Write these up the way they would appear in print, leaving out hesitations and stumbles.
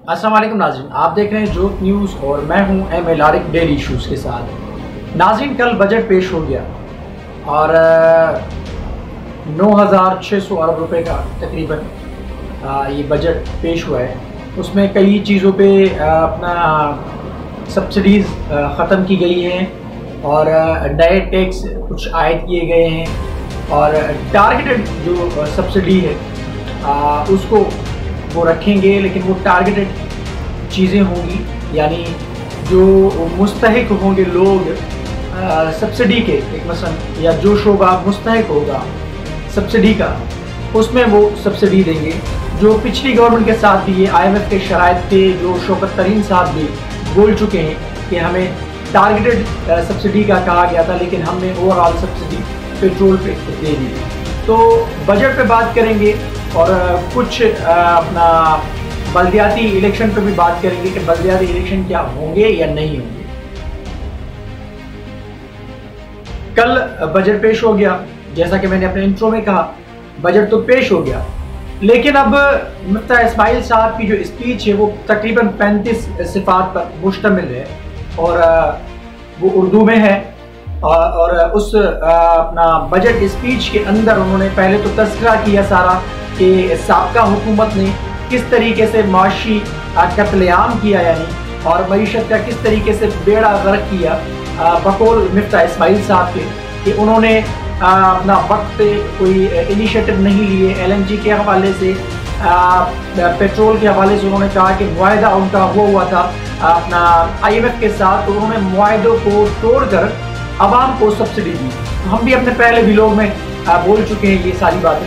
अस्सलाम वालेकुम नाज़रीन, आप देख रहे हैं जोत न्यूज़ और मैं हूं एम लारिक डेली इशूज़ के साथ। नाज़रीन, कल बजट पेश हो गया और 9,600 अरब रुपए का तकरीबन ये बजट पेश हुआ है। उसमें कई चीज़ों पे अपना सब्सिडीज़ ख़त्म की गई हैं और नए टैक्स कुछ आयद किए गए हैं और टारगेटेड जो सब्सिडी है उसको वो रखेंगे, लेकिन वो टारगेटेड चीज़ें होंगी, यानी जो मुस्तहिक होंगे लोग सब्सिडी के, एक मसलन या जो शोबा मुस्तहिक होगा सब्सिडी का उसमें वो सब्सिडी देंगे। जो पिछली गवर्नमेंट के साथ भी ये IMF के शराइत थे, जो शौकत तरीन साहब भी बोल चुके हैं कि हमें टारगेटेड सब्सिडी का कहा गया था, लेकिन हमने ओवरऑल सब्सिडी पेट्रोल पे दे दी। तो बजट पे बात करेंगे और कुछ अपना बल्दियाती इलेक्शन पे भी बात करेंगे कि बल्दियाती इलेक्शन क्या होंगे या नहीं होंगे। कल बजट पेश हो गया, जैसा कि मैंने अपने इंट्रो में कहा, बजट तो पेश हो गया, लेकिन अब मुफ्ती इस्माइल साहब की जो स्पीच है वो तकरीबन 35 सिफात पर मुश्तमिल है और वो उर्दू में है। और उस अपना बजट स्पीच के अंदर उन्होंने पहले तो तज़किरा किया सारा कि साबका हुकूमत ने किस तरीके से माशी कत्लेआम किया, यानी और मईशत का किस तरीके से बेड़ा गर्क किया बकौल मुफ्ती इस्माइल साहब के, कि उन्होंने अपना वक्त पे कोई इनिशिएटिव नहीं लिए। LNG के हवाले से, पेट्रोल के हवाले से उन्होंने कहा कि मुआहदा उनका हुआ था अपना IMF के साथ, तो उन्होंने मुआहदों को तोड़कर आवाम को सब्सिडी दी। हम भी अपने पहले व्लॉग में बोल चुके हैं ये सारी बातें।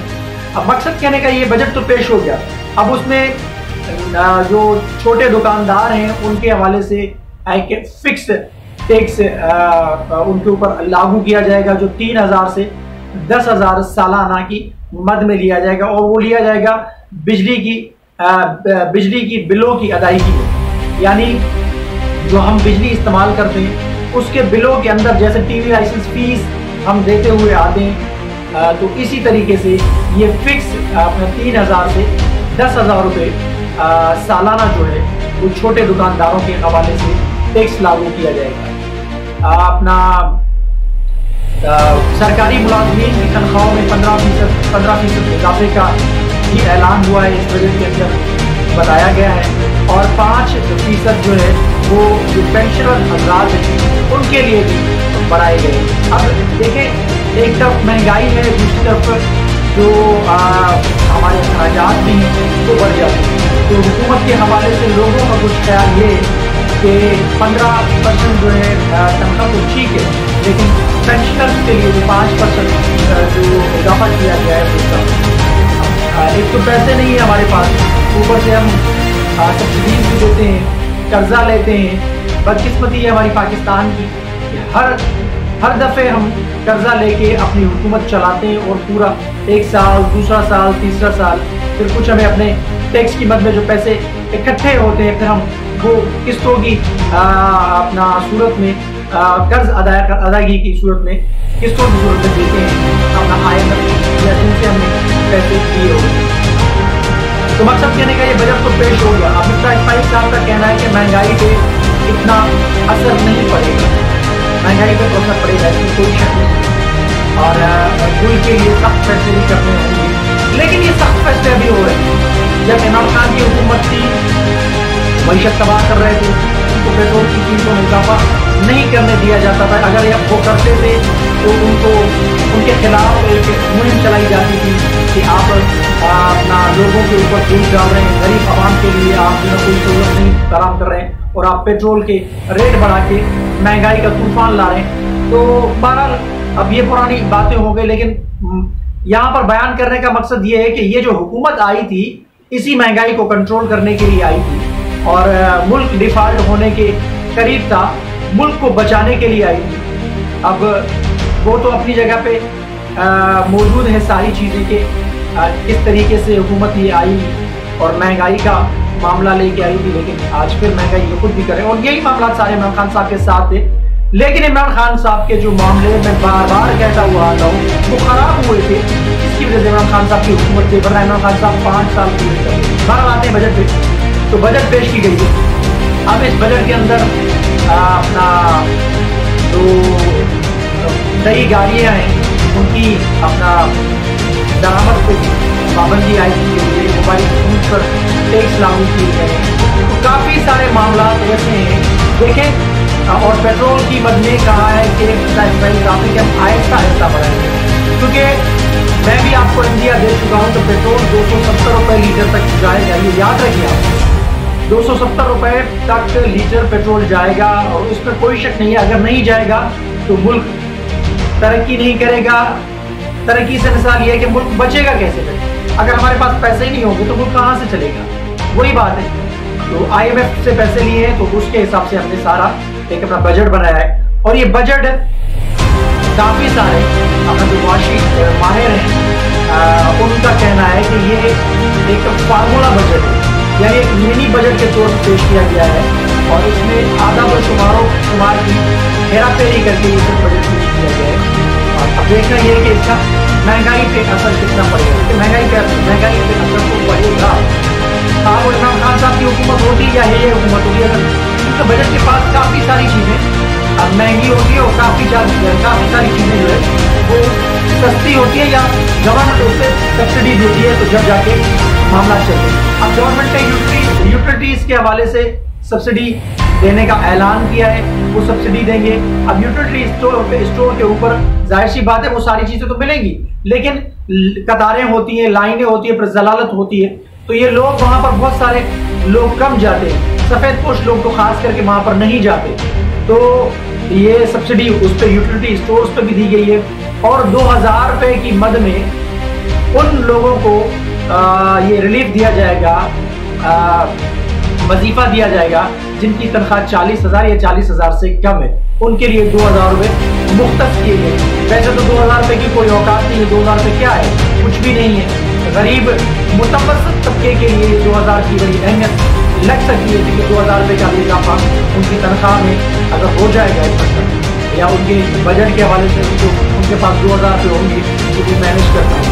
अब मकसद कहने का, ये बजट तो पेश हो गया, अब उसमें जो छोटे दुकानदार हैं उनके हवाले से एक फिक्स टैक्स उनके ऊपर लागू किया जाएगा, जो 3,000 से 10,000 सालाना की मद में लिया जाएगा, और वो लिया जाएगा बिजली की बिलों की अदायगी में। यानी जो हम बिजली इस्तेमाल करते हैं उसके बिलों के अंदर, जैसे TV लाइसेंस फीस हम देते हुए आते हैं, तो इसी तरीके से ये फिक्स 3,000 से 10,000 रुपये सालाना जो है वो छोटे दुकानदारों के हवाले से टैक्स लागू किया जाएगा। अपना सरकारी मुलाजमीन की तनख्वाहों में 15% इजाफे का भी ऐलान हुआ है, इस बजट के अंदर बताया गया है, और 5% जो है वो जो पेंशनर हजरात हैं उनके लिए भी बढ़ाए गए। अब देखें, एक तरफ महंगाई है, दूसरी तरफ जो हमारे अखराजात भी हैं वो बढ़ जाते हैं। तो हुकूमत के हवाले से लोगों का कुछ ख्याल ये कि 15% जो है तनख्वाह तो ठीक है, लेकिन पेंशनर्स के लिए जो 5% जो इजाफा किया गया है उसका, एक तो पैसे नहीं है हमारे पास, ऊपर से हम सब्सिडीज भी देते हैं, कर्जा लेते हैं। बदकिस्मती है हमारी पाकिस्तान की, हर दफ़े हम कर्जा लेके अपनी हुकूमत चलाते हैं और पूरा एक साल, दूसरा साल, तीसरा साल, फिर कुछ हमें अपने टैक्स की मद में जो पैसे इकट्ठे होते हैं फिर हम वो किस्तों की अपना सूरत में कर्ज अदायगी की सूरत में किस्तों की सूरत में देते हैं अपना IMF या जिनसे हमने पैसे दिए होते हैं। तो मकसद कहने का, ये बजट तो पेश हो गया। अब मुफ्ती इस्माइल साहब का कहना है कि महंगाई पे इतना असर नहीं पड़ेगा, महंगाई पे तो असर पड़ेगा, इसमें कोई शक नहीं, और मुल्क के लिए सख्त फैसले भी करने होंगे। लेकिन ये सख्त फैसले अभी हो रहे हैं। जब इमरान खान की हुकूमत थी, मईशत तबाह कर रहे थे, उनको पेट्रोल की कीमतों में इजाफा नहीं करने दिया जाता था। अगर ये वो करते थे तो उनके खिलाफ एक मुहिम चलाई जाती थी कि आप अपना लोगों के ऊपर बोझ डाल रहे हैं, गरीब आवाम के लिए आप जो कोई सहूलत नहीं फराहम कर रहे हैं और आप पेट्रोल के रेट बढ़ा के महंगाई का तूफान ला रहे हैं। तो बहरहाल अब ये पुरानी बातें हो गई, लेकिन यहाँ पर बयान करने का मकसद ये है कि ये जो हुकूमत आई थी इसी महंगाई को कंट्रोल करने के लिए आई थी और मुल्क डिफॉल्ट होने के करीब था, मुल्क को बचाने के लिए आई थी। अब वो तो अपनी जगह पे मौजूद है सारी चीज़ें कि किस तरीके से हुकूमत ये आई और महंगाई का मामला लेके आई थी, लेकिन आज फिर महंगाई ये खुद भी करे, और यही मामला सारे इमरान खान साहब के साथ थे। लेकिन इमरान खान साहब के जो मामले में बार बार कहता हुआ आता हूँ वो खराब हुए थे, इसकी वजह से इमरान खान साहब की हुकूमत थी, वरना इमरान खान साहब 5 साल पूरे कर। बार आते हैं बजट पे तो बजट पेश की गई है। अब इस बजट के अंदर अपना जो नई गाड़ियाँ हैं उनकी अपना दरामद पे पाबंदी आई थी, मोबाइल फोन पर टैक्स लागू किए गए हैं। तो काफ़ी सारे मामला ऐसे हैं देखें। और पेट्रोल की मद ने कहा है कि काफ़ी हम आहिस्ता आहिस्ता बढ़ाएंगे, क्योंकि मैं भी आपको इंडिया दे चुका हूँ तो पेट्रोल 270 रुपये लीटर तक जाएगा, ये याद रखिए आप। 270 रुपये तक लीटर पेट्रोल जाएगा और उसमें कोई शक नहीं है। अगर नहीं जाएगा तो मुल्क तरक्की नहीं करेगा। तरक्की से मिसाल ये है कि मुल्क बचेगा कैसे फिर? अगर हमारे पास पैसे ही नहीं होंगे तो मुल्क कहाँ से चलेगा? वही बात है। तो IMF से पैसे लिए हैं तो उसके हिसाब से हमने सारा एक अपना बजट बनाया है। और ये बजट काफी सारे अपना जो वाशी माहिर हैं उनका कहना है कि ये एक फार्मूला बजट है, यानी एक मिनी बजट के तौर पर पेश किया गया है और इसमें आदाब शुमार की हेरा फेरी करके ये सब बजट पेश किया गया है। और अब देखना ये है कि इसका महंगाई पे असर कितना पड़ेगा। महंगाई पे असर तो पड़ेगा। आप इमरान खान साहब की हुकूमत होती या ये हुकूमत होती, अगर इनका बजट के पास काफ़ी सारी चीज़ें महंगी होती है और काफ़ी सारी चीज़ें जो है वो सस्ती होती है या गवर्नमेंट उससे सब्सिडी देती है, तो जब जाके मामला चलते हैं। अब गवर्नमेंट ने यूटिलिटीज़ के हवाले से सब्सिडी देने का ऐलान किया है, वो सब्सिडी देंगे। अब यूटिलिटी स्टोर के ऊपर जाहिर सी बात है वो सारी चीज़ें तो मिलेंगी, लेकिन कतारें होती हैं, लाइनें होती है, फिर जलालत होती है, तो ये लोग वहाँ पर बहुत सारे लोग कम जाते हैं, सफ़ेदपोश लोग तो खास करके वहाँ पर नहीं जाते। तो ये सब्सिडी उस पर यूटिलिटी स्टोर्स पे भी दी गई है और 2000 रुपये की मद में उन लोगों को ये रिलीफ दिया जाएगा, वजीफा दिया जाएगा जिनकी तनख्वाह 40,000 या 40,000 से कम है, उनके लिए 2000 रुपये मुख्तस किए गए। वैसे तो 2000 रुपये की कोई औकात नहीं है, 2000 रुपये क्या है, कुछ भी नहीं है। गरीब मुतवसत तबके के लिए 2000 की बड़ी अहमियत लग सकती है, क्योंकि 2000 रुपये का इजाफा उनकी तनख्वाह में अगर हो जाएगा या उनके बजट के हवाले से उनके पास 2000 रुपये होंगे तो वो मैनेज करता है।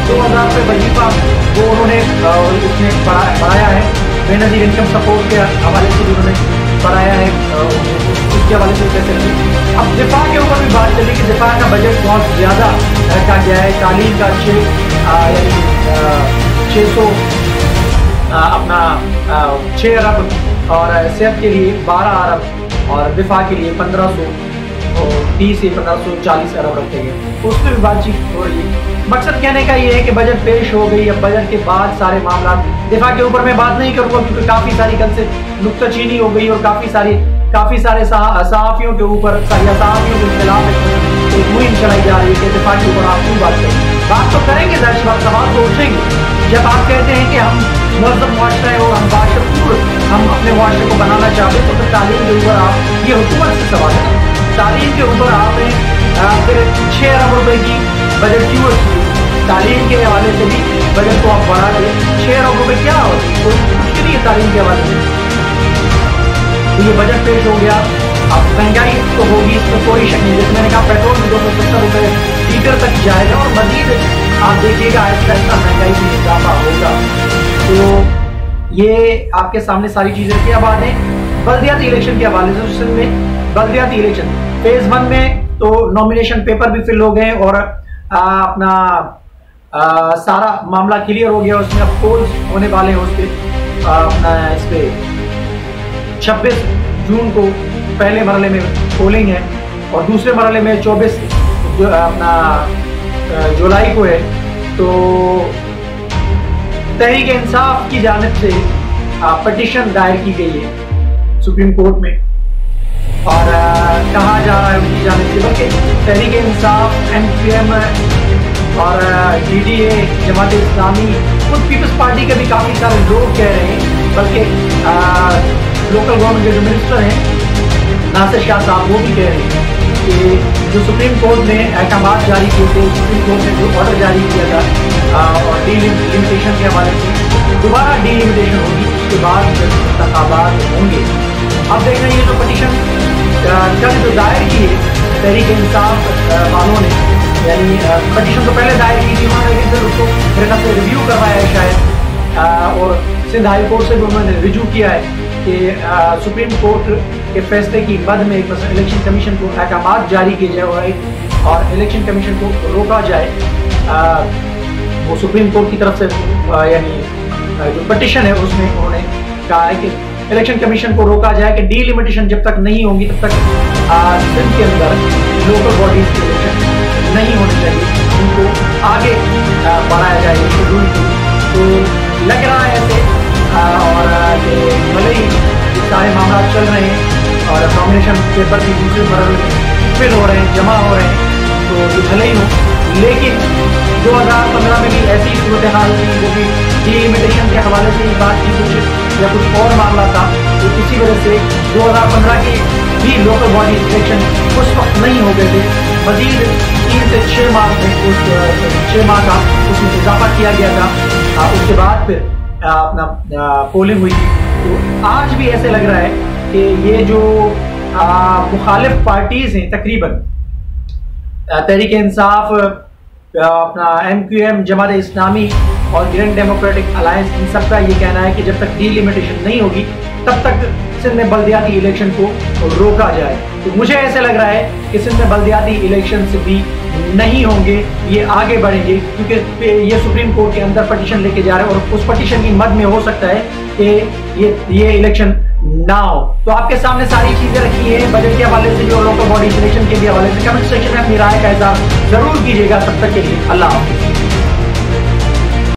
2000 रुपये वजीफा वो उन्होंने उसने बढ़ाया है, बेनज़ीर इनकम सपोर्ट के हवाले से भी उन्होंने बढ़ाया है, उसके हवाले से कैसे नहीं। अब दिफा के ऊपर भी बात चली कि दिफा का बजट बहुत ज़्यादा रखा गया है। तालीम का 6 अरब और सेहत के लिए 12 अरब और दिफा के लिए 1530 से 1540 अरब रखे गए, उस पर भी बातचीत हो रही है। मकसद कहने का ये है कि बजट पेश हो गई, अब बजट के बाद सारे मामला दिफा के ऊपर मैं बात नहीं करूँगा क्योंकि काफ़ी सारी कल से नुक्ताचीनी हो गई और काफ़ी सारे सहाफ़ियों के ऊपर या सहाफ़ियों के खिलाफ एक मुहिम चलाई जा रही है कि दिफा के ऊपर आप क्यों बात करें। बात तो करेंगे, जाहिर बात सवाल तो उठेंगे। जब आप कहते हैं कि हम मुहज़्ज़म मुआशरा है और हम बाशऊर हम अपने मुआशरे को बनाना चाहते हैं, तो फिर तालीम के ऊपर आप ये हुकूमत से सवाल है, तालीम के ऊपर आपने फिर 6 अरब रुपए की बजट क्यों रखी? तालीम के हवाले से भी बजट को आप बढ़ा के 6 अरब रुपए क्या हो, कुछ नहीं है तालीम के हवाले से। तो ये बजट पेश हो गया। अब महंगाई तो होगी, इसमें कोई शक नहीं। जैसे मैंने कहा पेट्रोल में 270 रुपये लीटर तक जाएगा और मजीद आप देखिएगा आहिस्ता आहिस्ता महंगाई में इजाफा होगा। तो ये आपके सामने सारी चीज़ें रखी। अब आने बल्दियाती इलेक्शन के हवाले से, सिंध में बल्दियाती इलेक्शन फेज 1 में तो नॉमिनेशन पेपर भी फिल हो गए और अपना सारा मामला क्लियर हो गया। उसमें अब पोल्स होने वाले हैं, उस पर अपना इस पर 26 जून को पहले मरहले में पोलिंग है और दूसरे मरहले में 24 अपना जुलाई को है। तो तहरीक इंसाफ की जानिब से पटिशन दायर की गई है सुप्रीम कोर्ट में और कहा जा रहा है उनकी जानिब से, बल्कि तहरीक इंसाफ, NPM और DDA, जमात इस्लामी, खुद पीपल्स पार्टी के भी काफ़ी सारे लोग कह रहे हैं, बल्कि लोकल गवर्नमेंट के जो मिनिस्टर हैं नासिर शाह साहब वो भी कह रहे हैं कि जो सुप्रीम कोर्ट ने अहकाम जारी किए थे, सुप्रीम कोर्ट ने जो ऑर्डर जारी किया था और डीलिमिटेशन के हवाले से दोबारा डीलिमिटेशन होगी, उसके बाद इंतखाबात होंगे। अब देखना ये जो पटिशन कल जो दायर की है तहरीक इंसाफ वालों ने, यानी पटिशन तो पहले दायर की थी उन्होंने, लेकिन फिर उसको मेरे ख्याल से रिव्यू करवाया है शायद, और सिंध हाई कोर्ट से भी उन्होंने रिजू किया है कि सुप्रीम कोर्ट के फैसले की मद में इलेक्शन कमीशन को अहकाम जारी किए जाए और इलेक्शन कमीशन को रोका जाए। वो सुप्रीम कोर्ट की तरफ से यानी जो पटिशन है उसमें उन्होंने कहा है कि इलेक्शन कमीशन को रोका जाए कि डीलिमिटेशन जब तक नहीं होंगी तब तक सिंध के अंदर लोकल बॉडीज के इलेक्शन नहीं होने चाहिए, उनको आगे बढ़ाया जाए शेड्यूल को। तो लग रहा है ऐसे और ये भले ही सारे मामला चल रहे हैं और नॉमिनेशन पेपर भी दूसरे मरहले फिल हो रहे हैं, जमा हो रहे हैं, तो ये भले ही हो, लेकिन 2015 में भी ऐसी सूरत हाल थी, वो भी डीलिमिटेशन के हवाले से ही बात की कुछ या कुछ और मामला था। तो इसी वजह से 2015 के भी लोकल बॉडी इलेक्शन उस वक्त नहीं हो गए थे, मजीद 3 से 6 माह में उस 6 माह का उसमें इजाफा किया गया था। उसके बाद फिर अपना पोलिंग हुई थी। तो आज भी ऐसे लग रहा है कि ये जो मुखालिफ पार्टीज हैं, तकरीबन तहरीक इंसाफ, अपना MQM, जमात इस्लामी और ग्रीन डेमोक्रेटिक अलायंस, इन सबका ये कहना है कि जब तक डीलिमिटेशन नहीं होगी तब तक सिंध में बल्दियाती इलेक्शन को रोका जाए। तो मुझे ऐसे लग रहा है कि सिंध में बल्दियाती इलेक्शन भी नहीं होंगे, ये आगे बढ़ेंगे, क्योंकि ये सुप्रीम कोर्ट के अंदर पटिशन लेके जा रहे हैं और उस पटिशन की मद में हो सकता है कि ये इलेक्शन ना हो। तो आपके सामने सारी चीजें रखी है, बजट के हवाले से भी और लोकल बॉडी इलेक्शन के भी हवाले से। कमेंट सेक्शन में अपनी राय का इज़हार जरूर कीजिएगा। तब तक के लिए अल्लाह हाफ़िज़।